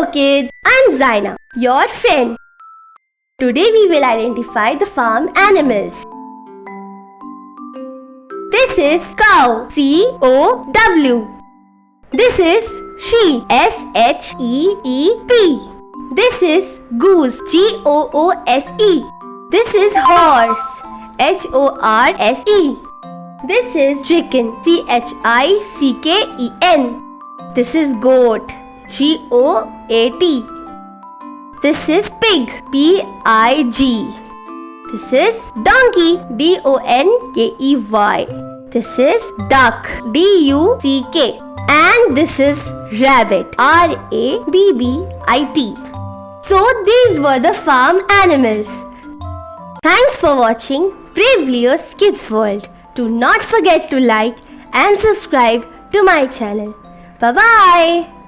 Hello kids, I'm Zaina, your friend. Today we will identify the farm animals. This is cow, C-O-W. This is sheep, S-H-E-E-P. This is goose, G-O-O-S-E. This is horse, H-O-R-S-E. This is chicken, C-H-I-C-K-E-N. This is goat, G-O-A-T. This is pig, P-I-G. This is donkey, D-O-N-K-E-Y. This is duck, D-U-C-K. And this is rabbit, R-A-B-B-I-T. So these were the farm animals. Thanks for watching Brave Leo's Kids World. Do not forget to like and subscribe to my channel. Bye-bye.